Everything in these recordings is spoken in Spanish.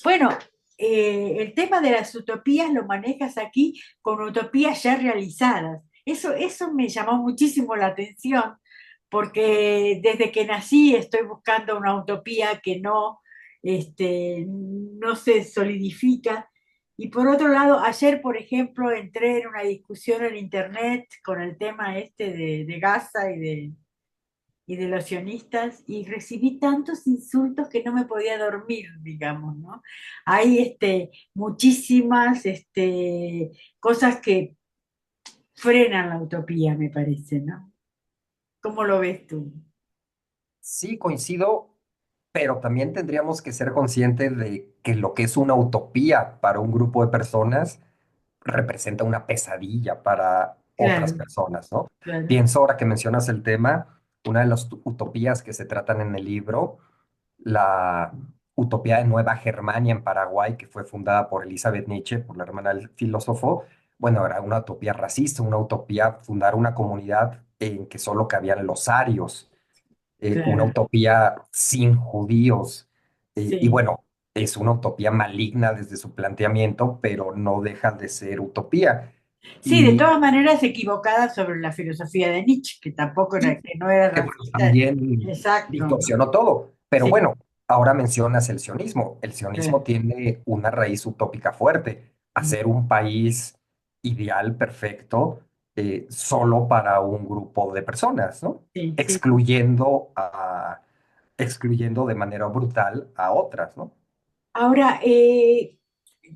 Bueno, el tema de las utopías lo manejas aquí con utopías ya realizadas. Eso me llamó muchísimo la atención, porque desde que nací estoy buscando una utopía que no se solidifica. Y por otro lado, ayer, por ejemplo, entré en una discusión en internet con el tema este de Gaza y de los sionistas y recibí tantos insultos que no me podía dormir, digamos, ¿no? Hay muchísimas cosas que frenan la utopía, me parece, ¿no? ¿Cómo lo ves tú? Sí, coincido, pero también tendríamos que ser conscientes de que lo que es una utopía para un grupo de personas representa una pesadilla para otras Claro, personas, ¿no? claro, Pienso ahora que mencionas el tema, una de las utopías que se tratan en el libro, la utopía de Nueva Germania en Paraguay, que fue fundada por Elizabeth Nietzsche, por la hermana del filósofo, bueno, era una utopía racista, una utopía fundar una comunidad en que solo cabían los arios, una claro, utopía sin judíos. Y sí. bueno, es una utopía maligna desde su planteamiento, pero no deja de ser utopía. Sí, de Y todas maneras equivocada sobre la filosofía de Nietzsche, que tampoco sí, era, que no era que bueno, racista. también Exacto, ¿no? distorsionó todo. Pero Sí, bueno, ahora mencionas el sionismo. El sionismo claro. tiene una raíz utópica fuerte, hacer un país ideal, perfecto, solo para un grupo de personas, ¿no? Sí, sí. Excluyendo de manera brutal a otras, ¿no? Ahora,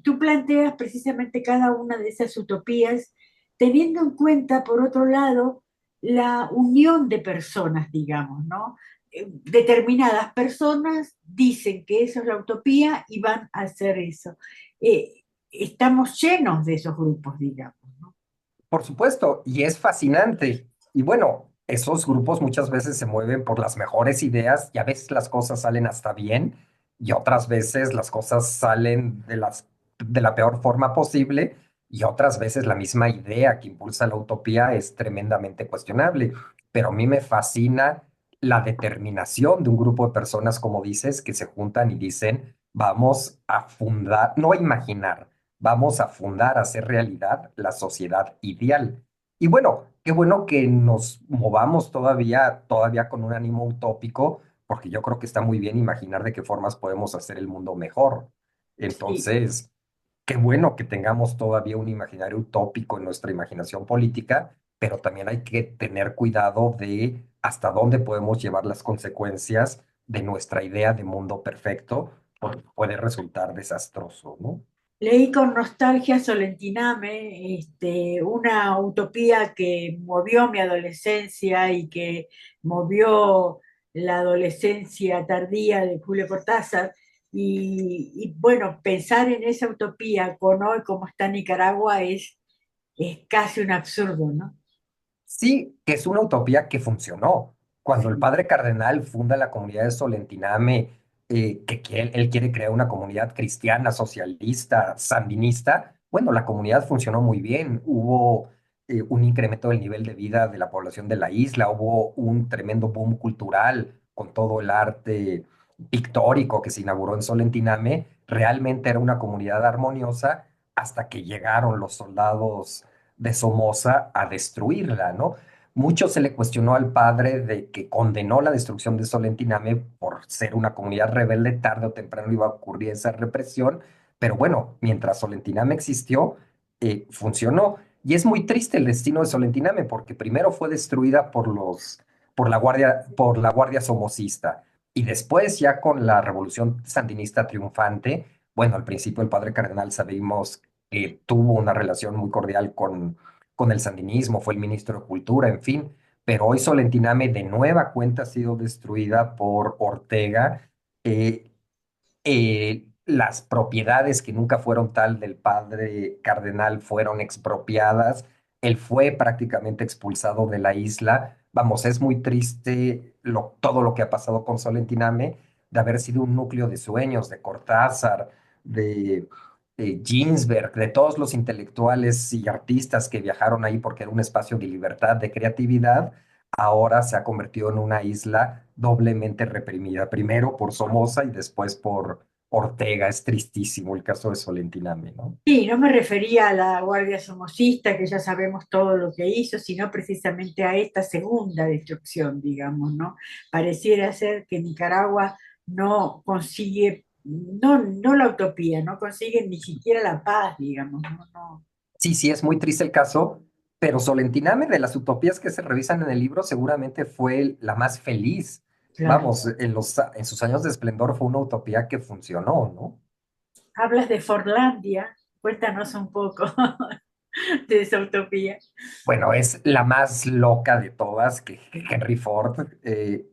tú planteas precisamente cada una de esas utopías teniendo en cuenta, por otro lado, la unión de personas, digamos, ¿no? Determinadas personas dicen que eso es la utopía y van a hacer eso. Estamos llenos de esos grupos, digamos, ¿no? Por supuesto, y es fascinante. Y bueno, esos grupos muchas veces se mueven por las mejores ideas y a veces las cosas salen hasta bien y otras veces las cosas salen de la peor forma posible y otras veces la misma idea que impulsa la utopía es tremendamente cuestionable. Pero a mí me fascina la determinación de un grupo de personas, como dices, que se juntan y dicen, vamos a fundar, no a imaginar, vamos a fundar, a hacer realidad la sociedad ideal. Y bueno, qué bueno que nos movamos todavía con un ánimo utópico, porque yo creo que está muy bien imaginar de qué formas podemos hacer el mundo mejor. Sí. Entonces, qué bueno que tengamos todavía un imaginario utópico en nuestra imaginación política, pero también hay que tener cuidado de hasta dónde podemos llevar las consecuencias de nuestra idea de mundo perfecto, porque puede resultar desastroso, ¿no? Leí con nostalgia Solentiname, una utopía que movió mi adolescencia y que movió la adolescencia tardía de Julio Cortázar. Y bueno, pensar en esa utopía con hoy como está Nicaragua es casi un absurdo, ¿no? Sí, que es una utopía que funcionó. Cuando el Sí, padre cardenal funda la comunidad de Solentiname, él quiere crear una comunidad cristiana, socialista, sandinista, bueno, la comunidad funcionó muy bien. Hubo un incremento del nivel de vida de la población de la isla, hubo un tremendo boom cultural con todo el arte pictórico que se inauguró en Solentiname. Realmente era una comunidad armoniosa hasta que llegaron los soldados de Somoza a destruirla, ¿no? Mucho se le cuestionó al padre de que condenó la destrucción de Solentiname por ser una comunidad rebelde, tarde o temprano iba a ocurrir esa represión, pero bueno, mientras Solentiname existió, funcionó. Y es muy triste el destino de Solentiname porque primero fue destruida por la guardia somocista y después ya con la revolución sandinista triunfante, bueno, al principio el padre cardenal sabemos que tuvo una relación muy cordial con el sandinismo, fue el ministro de Cultura, en fin, pero hoy Solentiname de nueva cuenta ha sido destruida por Ortega. eh, las propiedades que nunca fueron tal del padre cardenal fueron expropiadas. Él fue prácticamente expulsado de la isla. Vamos, es muy triste todo lo que ha pasado con Solentiname, de haber sido un núcleo de sueños de Cortázar, de Ginsberg, de todos los intelectuales y artistas que viajaron ahí porque era un espacio de libertad, de creatividad. Ahora se ha convertido en una isla doblemente reprimida, primero por Somoza y después Ortega, es tristísimo el caso de Solentiname, ¿no? Sí, no me refería a la Guardia Somocista, que ya sabemos todo lo que hizo, sino precisamente a esta segunda destrucción, digamos, ¿no? Pareciera ser que Nicaragua no consigue, no la utopía, no consigue ni siquiera la paz, digamos, no, no, Sí, sí, es muy triste el caso, pero Solentiname, de las utopías que se revisan en el libro, seguramente fue la más feliz. claro. Vamos, en sus años de esplendor fue una utopía que funcionó, ¿no? Hablas de Forlandia, cuéntanos un poco de esa utopía. Bueno, es la más loca de todas, que Henry Ford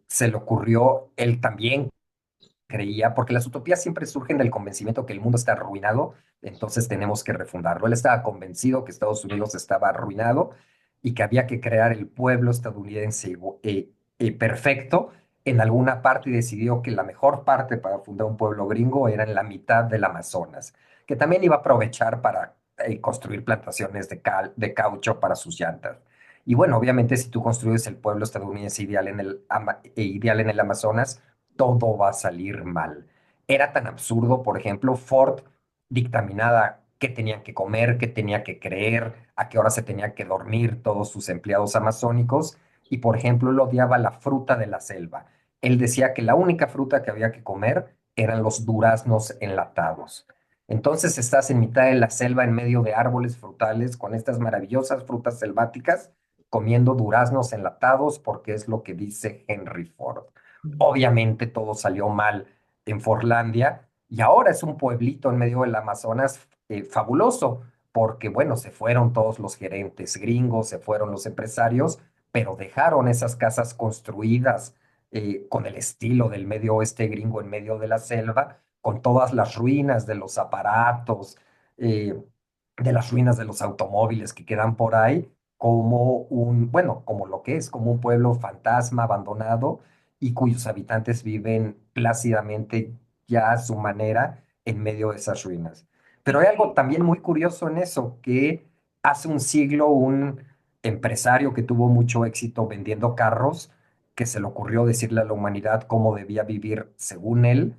se le ocurrió, él también creía, porque las utopías siempre surgen del convencimiento que el mundo está arruinado, entonces tenemos que refundarlo. Él estaba convencido que Estados Unidos estaba arruinado y que había que crear el pueblo estadounidense perfecto en alguna parte, y decidió que la mejor parte para fundar un pueblo gringo era en la mitad del Amazonas, que también iba a aprovechar para construir plantaciones de caucho para sus llantas. Y bueno, obviamente si tú construyes el pueblo estadounidense ideal ideal en el Amazonas, todo va a salir mal. Era tan absurdo, por ejemplo, Ford dictaminaba qué tenían que comer, qué tenía que creer, a qué hora se tenía que dormir todos sus empleados amazónicos, y por ejemplo, él odiaba la fruta de la selva. Él decía que la única fruta que había que comer eran los duraznos enlatados. Entonces estás en mitad de la selva, en medio de árboles frutales, con estas maravillosas frutas selváticas, comiendo duraznos enlatados, porque es lo que dice Henry Ford. Obviamente todo salió mal en Forlandia, y ahora es un pueblito en medio del Amazonas fabuloso, porque bueno, se fueron todos los gerentes gringos, se fueron los empresarios, pero dejaron esas casas construidas con el estilo del medio oeste gringo en medio de la selva, con todas las ruinas de los aparatos, eh, de las ruinas de los automóviles que quedan por ahí, como bueno, como lo que es, como un pueblo fantasma abandonado, y cuyos habitantes viven plácidamente ya a su manera en medio de esas ruinas. Pero hay algo también muy curioso en eso, que hace un siglo un empresario que tuvo mucho éxito vendiendo carros, que se le ocurrió decirle a la humanidad cómo debía vivir según él,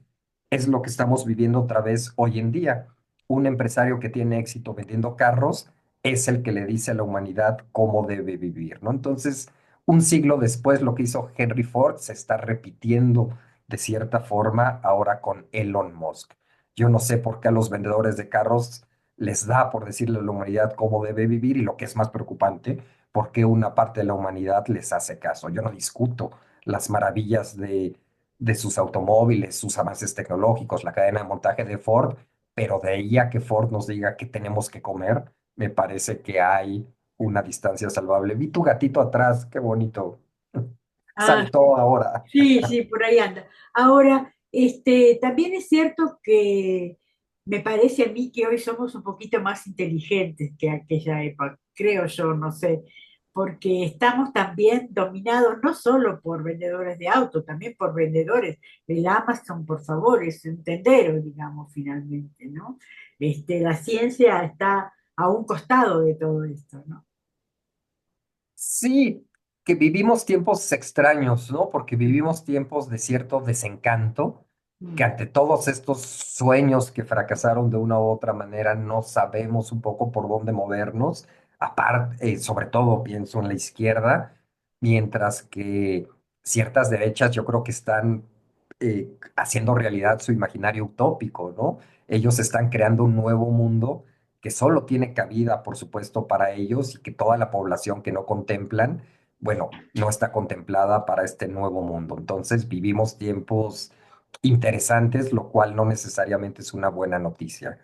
es lo que estamos viviendo otra vez hoy en día. Un empresario que tiene éxito vendiendo carros es el que le dice a la humanidad cómo debe vivir, ¿no? Entonces, un siglo después, lo que hizo Henry Ford se está repitiendo de cierta forma ahora con Elon Musk. Yo no sé por qué a los vendedores de carros les da por decirle a la humanidad cómo debe vivir, y lo que es más preocupante, por qué una parte de la humanidad les hace caso. Yo no discuto las maravillas de sus automóviles, sus avances tecnológicos, la cadena de montaje de Ford, pero de ahí a que Ford nos diga qué tenemos que comer, me parece que hay una distancia salvable. Vi tu gatito atrás, qué bonito. Ah, Saltó ahora. sí, sí, por ahí anda. Ahora, también es cierto que me parece a mí que hoy somos un poquito más inteligentes que aquella época, creo yo, no sé, porque estamos también dominados no solo por vendedores de autos, también por vendedores. El Amazon, por favor, es un tendero, digamos, finalmente, ¿no? La ciencia está a un costado de todo esto, ¿no? Sí, que vivimos tiempos extraños, ¿no? Porque vivimos tiempos de cierto desencanto, que Mm, ante todos estos sueños que fracasaron de una u otra manera, no sabemos un poco por dónde movernos. Aparte, sobre todo pienso en la izquierda, mientras que ciertas derechas yo creo que están haciendo realidad su imaginario utópico, ¿no? Ellos están creando un nuevo mundo que solo tiene cabida, por supuesto, para ellos, y que toda la población que no contemplan, bueno, no está contemplada para este nuevo mundo. Entonces vivimos tiempos interesantes, lo cual no necesariamente es una buena noticia.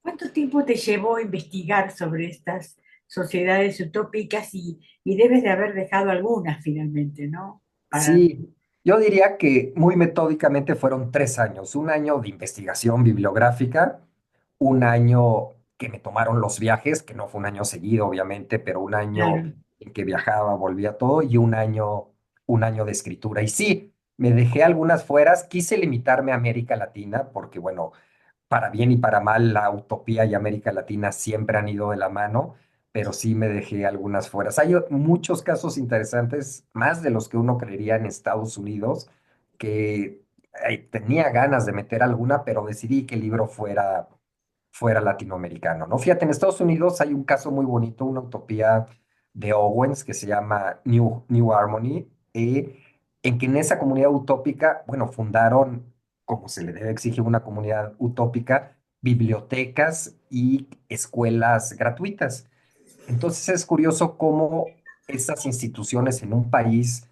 ¿Cuánto tiempo te llevó investigar sobre estas sociedades utópicas y debes de haber dejado algunas finalmente, ¿no? Para, Sí, yo diría que muy metódicamente fueron 3 años, un año de investigación bibliográfica, un año que me tomaron los viajes, que no fue un año seguido, obviamente, pero un año claro. en que viajaba, volvía todo, y un año de escritura. Y sí, me dejé algunas fueras, quise limitarme a América Latina, porque bueno, para bien y para mal, la utopía y América Latina siempre han ido de la mano, pero sí me dejé algunas fueras. Hay muchos casos interesantes, más de los que uno creería en Estados Unidos, que tenía ganas de meter alguna, pero decidí que el libro fuera latinoamericano, ¿no? Fíjate, en Estados Unidos hay un caso muy bonito, una utopía de Owens que se llama New Harmony, en que en esa comunidad utópica, bueno, fundaron, como se le debe exigir una comunidad utópica, bibliotecas y escuelas gratuitas. Entonces es curioso cómo estas instituciones en un país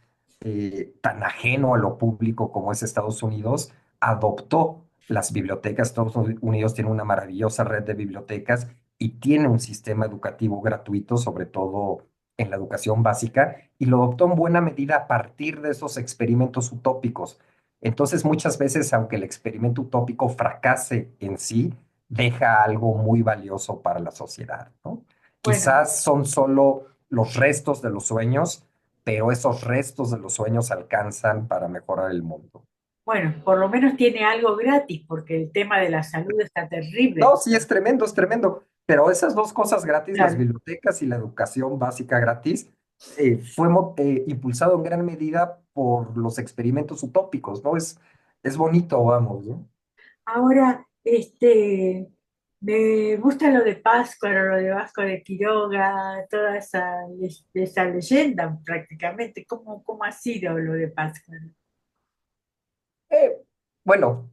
tan ajeno a lo público como es Estados Unidos, adoptó las bibliotecas. Estados Unidos tiene una maravillosa red de bibliotecas y tiene un sistema educativo gratuito, sobre todo en la educación básica, y lo adoptó en buena medida a partir de esos experimentos utópicos. Entonces, muchas veces, aunque el experimento utópico fracase en sí, deja algo muy valioso para la sociedad, ¿no? Bueno, Quizás son solo los restos de los sueños, pero esos restos de los sueños alcanzan para mejorar el mundo. bueno, por lo menos tiene algo gratis, porque el tema de la salud está No, terrible. sí, es tremendo, pero esas dos cosas gratis, las Claro. bibliotecas y la educación básica gratis, fue impulsado en gran medida por los experimentos utópicos, ¿no? Es bonito, vamos, ¿no? Ahora, me gusta lo de Pátzcuaro, lo de Vasco de Quiroga, toda esa leyenda prácticamente. ¿Cómo ha sido lo de Pátzcuaro? Eh, bueno,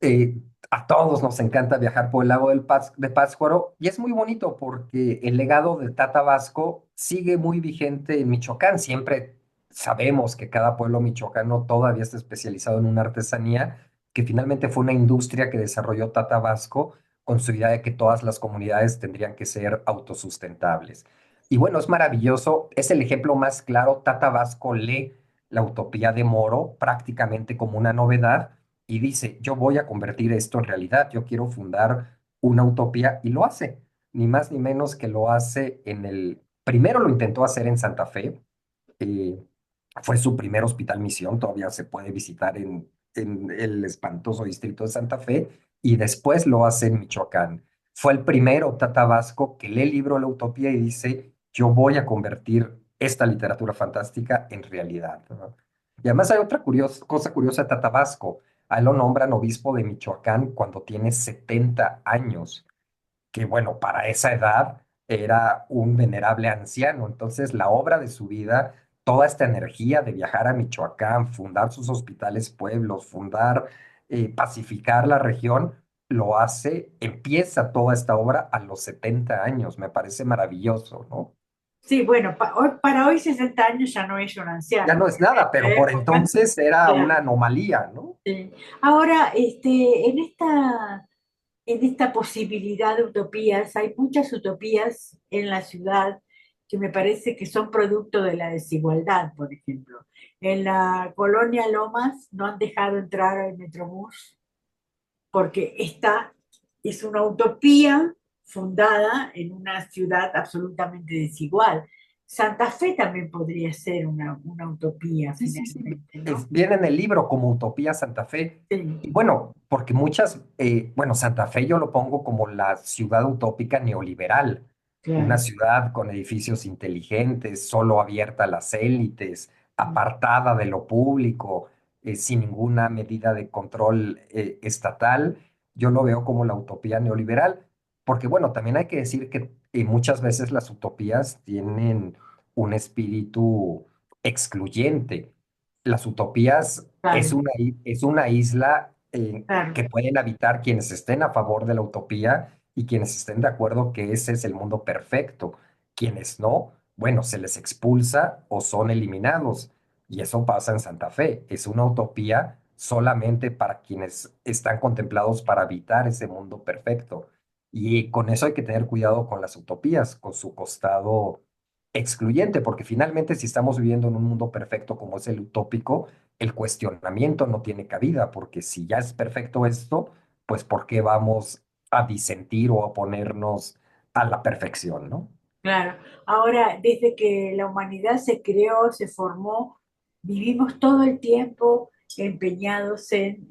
eh, a todos nos encanta viajar por el lago de Pátzcuaro y es muy bonito porque el legado de Tata Vasco sigue muy vigente en Michoacán. Siempre sabemos que cada pueblo michoacano todavía está especializado en una artesanía que finalmente fue una industria que desarrolló Tata Vasco con su idea de que todas las comunidades tendrían que ser autosustentables. Y bueno, es maravilloso, es el ejemplo más claro. Tata Vasco lee la utopía de Moro prácticamente como una novedad y dice, yo voy a convertir esto en realidad, yo quiero fundar una utopía y lo hace, ni más ni menos que lo hace primero lo intentó hacer en Santa Fe, eh, fue su primer hospital misión, todavía se puede visitar en el espantoso distrito de Santa Fe, y después lo hace en Michoacán. Fue el primero, Tata Vasco, que lee el libro La Utopía y dice, yo voy a convertir esta literatura fantástica en realidad, ¿no? Y además hay otra cosa curiosa de Tata Vasco. A él lo nombran obispo de Michoacán cuando tiene 70 años, que bueno, para esa edad era un venerable anciano. Entonces, la obra de su vida, toda esta energía de viajar a Michoacán, fundar sus hospitales, pueblos, pacificar la región, empieza toda esta obra a los 70 años. Me parece maravilloso, ¿no? Sí, bueno, para hoy 60 años ya no es un Ya anciano. no es nada, En pero esta por época, entonces era una claro, anomalía, ¿no? sí. Ahora, en esta posibilidad de utopías, hay muchas utopías en la ciudad que me parece que son producto de la desigualdad, por ejemplo. En la colonia Lomas no han dejado entrar al Metrobús porque esta es una utopía fundada en una ciudad absolutamente desigual. Santa Fe también podría ser una utopía Sí, sí, sí. finalmente, ¿no? Viene en el libro como Utopía Santa Fe. Y Sí, bueno, porque bueno, Santa Fe yo lo pongo como la ciudad utópica neoliberal, una claro. ciudad con edificios inteligentes, solo abierta a las élites, apartada de lo público, sin ninguna medida de control estatal. Yo lo veo como la utopía neoliberal, porque bueno, también hay que decir que muchas veces las utopías tienen un espíritu excluyente. Las utopías Claro, es una isla claro. que pueden habitar quienes estén a favor de la utopía y quienes estén de acuerdo que ese es el mundo perfecto. Quienes no, bueno, se les expulsa o son eliminados. Y eso pasa en Santa Fe. Es una utopía solamente para quienes están contemplados para habitar ese mundo perfecto. Y con eso hay que tener cuidado con las utopías, con su costado excluyente, porque finalmente si estamos viviendo en un mundo perfecto como es el utópico, el cuestionamiento no tiene cabida, porque si ya es perfecto esto, pues ¿por qué vamos a disentir o a ponernos a la perfección, ¿no? Claro, ahora desde que la humanidad se creó, se formó, vivimos todo el tiempo empeñados en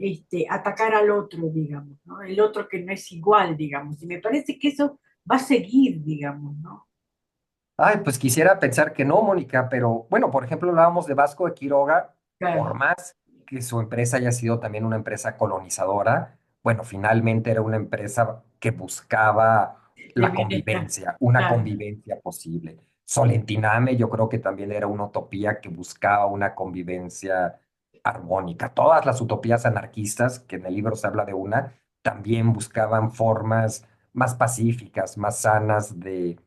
atacar al otro, digamos, ¿no? El otro que no es igual, digamos. Y me parece que eso va a seguir, digamos, ¿no? Ay, pues quisiera pensar que no, Mónica, pero bueno, por ejemplo, hablábamos de Vasco de Quiroga, por Claro, más. que su empresa haya sido también una empresa colonizadora, bueno, finalmente era una empresa que buscaba de la bienestar. convivencia, una Claro, convivencia posible. Solentiname yo creo que también era una utopía que buscaba una convivencia armónica. Todas las utopías anarquistas, que en el libro se habla de una, también buscaban formas más pacíficas, más sanas de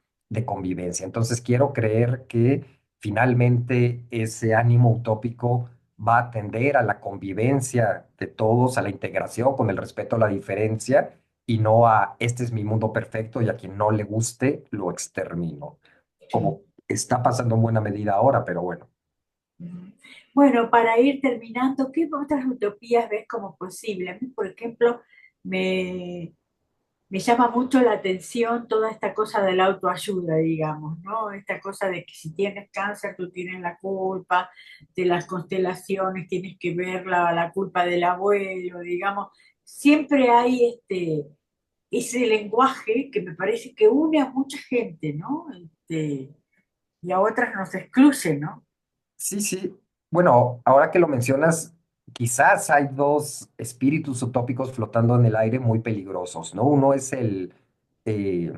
convivencia. Entonces quiero creer que finalmente ese ánimo utópico va a tender a la convivencia de todos, a la integración con el respeto a la diferencia y no a este es mi mundo perfecto y a quien no le guste lo extermino, sí. como está pasando en buena medida ahora, pero bueno. Ujú. Bueno, para ir terminando, ¿qué otras utopías ves como posible? A mí, por ejemplo, me, me llama mucho la atención toda esta cosa de la autoayuda, digamos, ¿no? Esta cosa de que si tienes cáncer, tú tienes la culpa de las constelaciones, tienes que ver la culpa del abuelo, digamos. Siempre hay ese lenguaje que me parece que une a mucha gente, ¿no? Y a otras nos excluye, ¿no? Sí, sí. Bueno, ahora que lo mencionas, quizás hay dos espíritus utópicos flotando en el aire muy peligrosos, ¿no? Uno es eh,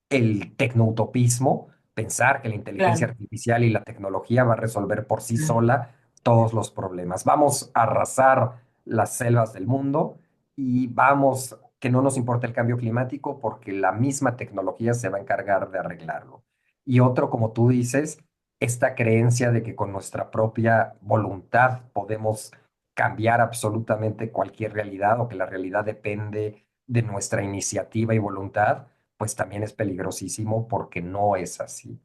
el tecnoutopismo, pensar que la inteligencia Claro. artificial y la tecnología va a resolver por sí sola todos los problemas. Vamos a arrasar las selvas del mundo y vamos, que no nos importa el cambio climático porque la misma tecnología se va a encargar de arreglarlo. Y otro, como tú dices, esta creencia de que con nuestra propia voluntad podemos cambiar absolutamente cualquier realidad o que la realidad depende de nuestra iniciativa y voluntad pues también es peligrosísimo porque no es así.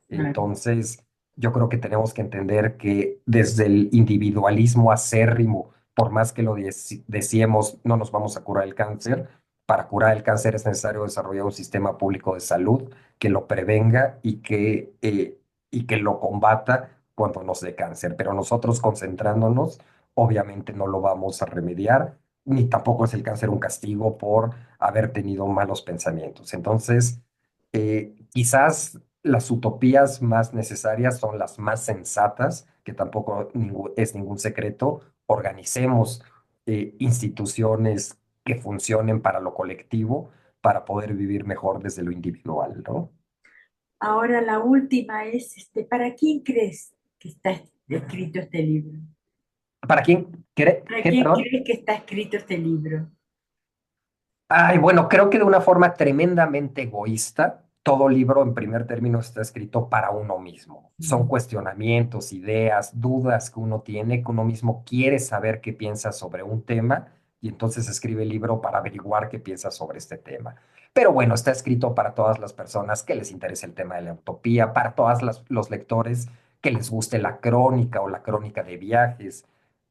Claro. Entonces, yo creo que tenemos que entender que desde el individualismo acérrimo, por más que lo deseemos, no nos vamos a curar el cáncer. Para curar el cáncer es necesario desarrollar un sistema público de salud que lo prevenga y que lo combata cuando nos dé cáncer. Pero nosotros concentrándonos, obviamente no lo vamos a remediar, ni tampoco es el cáncer un castigo por haber tenido malos pensamientos. Entonces, quizás las utopías más necesarias son las más sensatas, que tampoco es ningún secreto. Organicemos instituciones que funcionen para lo colectivo, para poder vivir mejor desde lo individual, ¿no? Ahora la última es, ¿para quién crees que está escrito este libro? ¿Para quién? ¿Para ¿Qué, quién perdón? crees que está escrito este libro? Ay, bueno, creo que de una forma tremendamente egoísta, todo libro en primer término está escrito para uno mismo. Son Mm. cuestionamientos, ideas, dudas que uno tiene, que uno mismo quiere saber qué piensa sobre un tema y entonces escribe el libro para averiguar qué piensa sobre este tema. Pero bueno, está escrito para todas las personas que les interese el tema de la utopía, para todos los lectores que les guste la crónica o la crónica de viajes.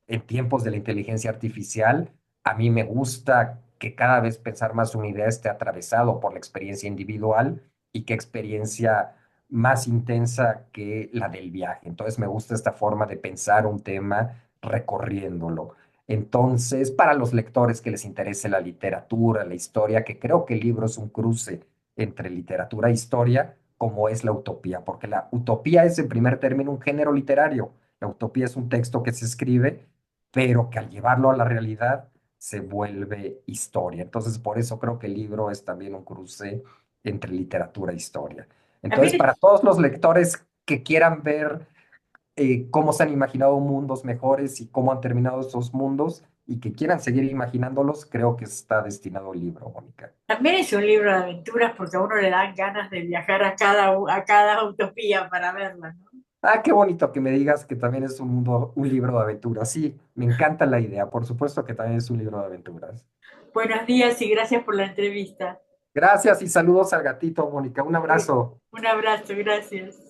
En tiempos de la inteligencia artificial, a mí me gusta que cada vez pensar más una idea esté atravesado por la experiencia individual y qué experiencia más intensa que la del viaje. Entonces me gusta esta forma de pensar un tema recorriéndolo. Entonces, para los lectores que les interese la literatura, la historia, que creo que el libro es un cruce entre literatura e historia, como es la utopía, porque la utopía es en primer término un género literario. La utopía es un texto que se escribe pero que al llevarlo a la realidad se vuelve historia. Entonces, por eso creo que el libro es también un cruce entre literatura e historia. Entonces, También para todos los lectores que quieran ver cómo se han imaginado mundos mejores y cómo han terminado esos mundos y que quieran seguir imaginándolos, creo que está destinado el libro, Mónica. también es un libro de aventuras porque a uno le dan ganas de viajar a cada utopía para verla, ¿no? Ah, qué bonito que me digas que también es un mundo, un libro de aventuras. Sí, me encanta la idea. Por supuesto que también es un libro de aventuras. Buenos días y gracias por la entrevista. Gracias y saludos al gatito, Mónica. Un abrazo. Un abrazo, gracias.